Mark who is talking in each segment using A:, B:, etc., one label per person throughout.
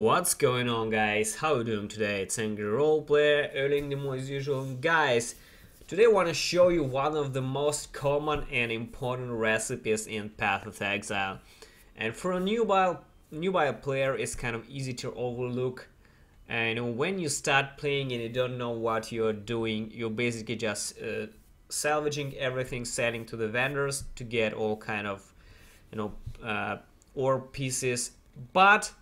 A: What's going on, guys? How you doing today? It's Angry Roleplayer, early in the morning as usual. Guys, today I want to show you one of the most common and important recipes in Path of Exile. And for a newbie player, it's kind of easy to overlook. And when you start playing and you don't know what you're doing, you're basically just salvaging everything, selling to the vendors to get all kind of, ore pieces. But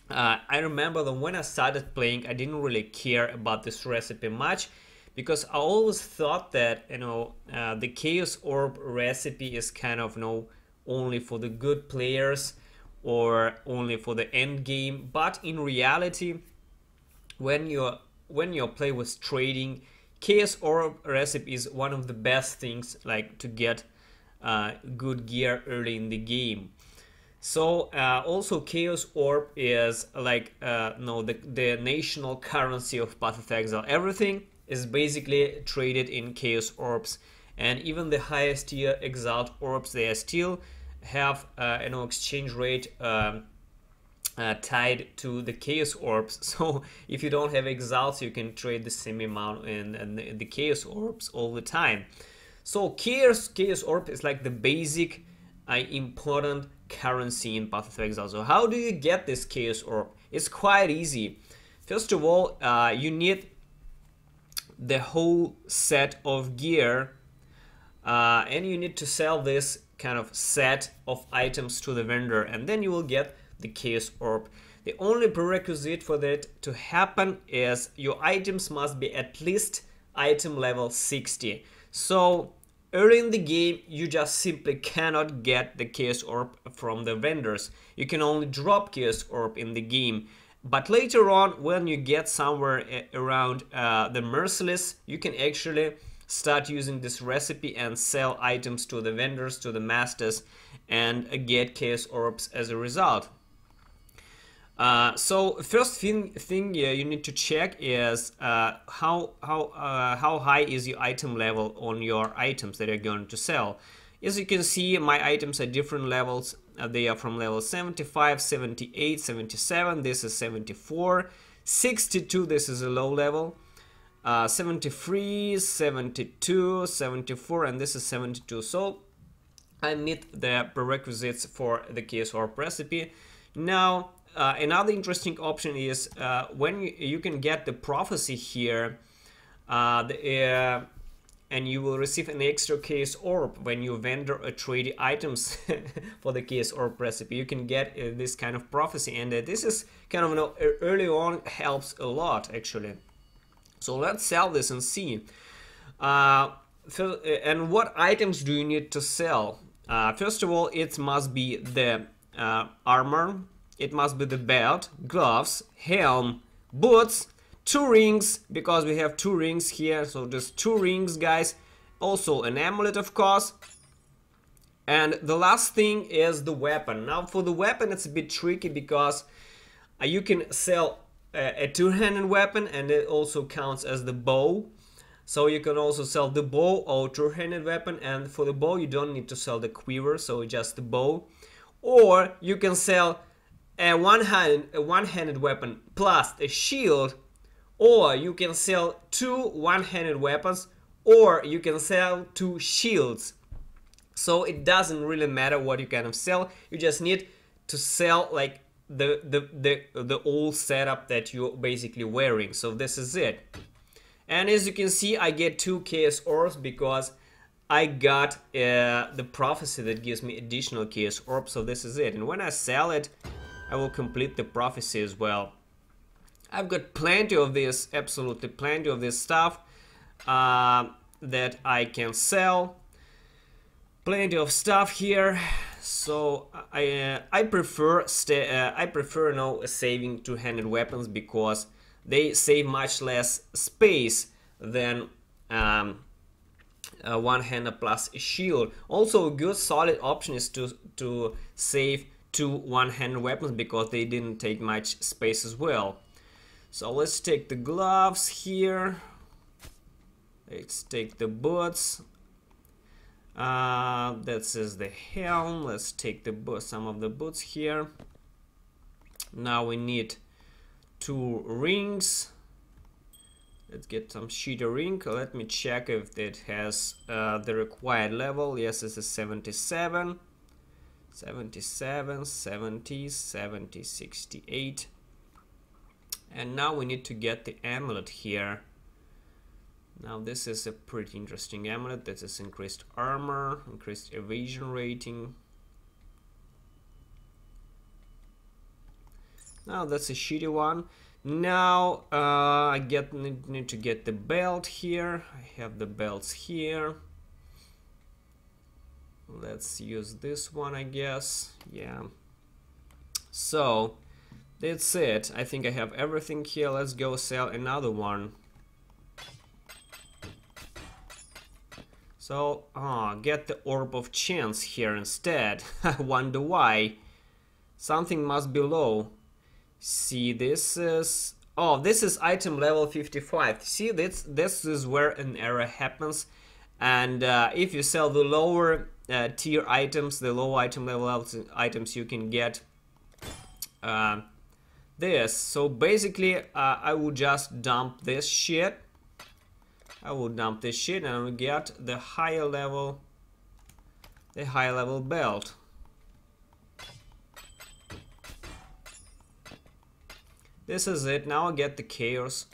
A: I remember that when I started playing, I didn't really care about this recipe much because I always thought that the Chaos Orb recipe is kind of only for the good players or only for the end game. But in reality, when you play with trading, Chaos Orb recipe is one of the best things like to get good gear early in the game. So also Chaos Orb is like the national currency of Path of Exile. Everything is basically traded in Chaos Orbs, and even the highest tier Exiled Orbs, they still have exchange rate tied to the Chaos Orbs. So if you don't have Exiles, you can trade the same amount in the Chaos Orbs all the time. So Chaos Orb is like the basic important currency in Path of Exile. So how do you get this Chaos Orb? It's quite easy. First of all, you need the whole set of gear, and you need to sell this kind of set of items to the vendor, and then you will get the Chaos Orb. The only prerequisite for that to happen is your items must be at least item level 60. So early in the game, you just simply cannot get the Chaos Orb from the vendors. You can only drop Chaos Orb in the game. But later on, when you get somewhere around the Merciless, you can actually start using this recipe and sell items to the vendors, to the masters, and get Chaos Orbs as a result. So first thing you need to check is how high is your item level on your items that you're going to sell. As you can see, my items are different levels. They are from level 75, 78, 77. This is 74, 62. This is a low level. 73, 72, 74, and this is 72. So I meet the prerequisites for the Chaos Orb recipe. Now, another interesting option is when you can get the prophecy here, and you will receive an extra Chaos Orb when you vendor or trade items for the Chaos Orb recipe. You can get this kind of prophecy, and this is kind of early on helps a lot actually. So let's sell this and see. And what items do you need to sell? First of all, it must be the armor. It must be the belt, gloves, helm, boots, 2 rings, because we have 2 rings here, so just 2 rings, guys. Also an amulet, of course. And the last thing is the weapon. Now for the weapon, it's a bit tricky because you can sell a 2-handed weapon, and it also counts as the bow. So you can also sell the bow or 2-handed weapon, and for the bow you don't need to sell the quiver, so just the bow. Or you can sell a one-handed weapon plus a shield, or you can sell 2 one-handed weapons, or you can sell 2 shields. So it doesn't really matter what you kind of sell. You just need to sell like the old setup that you're basically wearing. So this is it. And as you can see, I get 2 Chaos Orbs because I got the prophecy that gives me additional Chaos Orbs. So this is it. And when I sell it, I will complete the prophecy as well. I've got plenty of this, absolutely plenty of this stuff that I can sell. Plenty of stuff here. So I prefer saving 2-handed weapons because they save much less space than one-handed plus a shield. Also, a good solid option is to save 2 one-handed weapons because they didn't take much space as well. So let's take the gloves here. Let's take the boots. This is the helm. Let's take some of the boots here. Now we need 2 rings. Let's get some shitty ring. Let me check if it has the required level. Yes, this is 77. 77, 70, 70, 68. And now we need to get the amulet here. Now this is a pretty interesting amulet. This is increased armor, increased evasion rating. Now that's a shitty one. Now I need to get the belt here. I have the belts here. Let's use this one, I guess. Yeah. So that's it. I think I have everything here. Let's go sell another one. So get the Orb of Chance here instead. I wonder why. Something must be low. See, this is... Oh, this is item level 55. See, this is where an error happens. And if you sell the lower tier items, the low item level items, you can get this. So basically, I would just dump this shit. I will dump this shit and I will get the higher level belt. This is it. Now I get the chaos.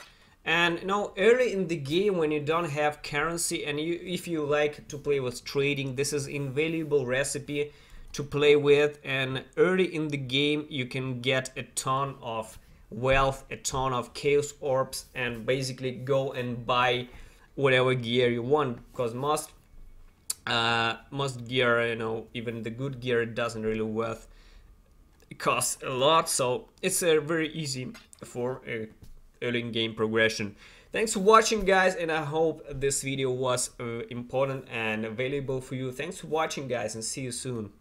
A: And you know, early in the game when you don't have currency and if you like to play with trading, this is invaluable recipe to play with. And early in the game you can get a ton of wealth, a ton of chaos orbs, and basically go and buy whatever gear you want, because most gear, you know, even the good gear, doesn't really worth. It costs a lot, so it's very easy for a early in game progression. Thanks for watching, guys, and I hope this video was important and valuable for you. Thanks for watching, guys, and see you soon.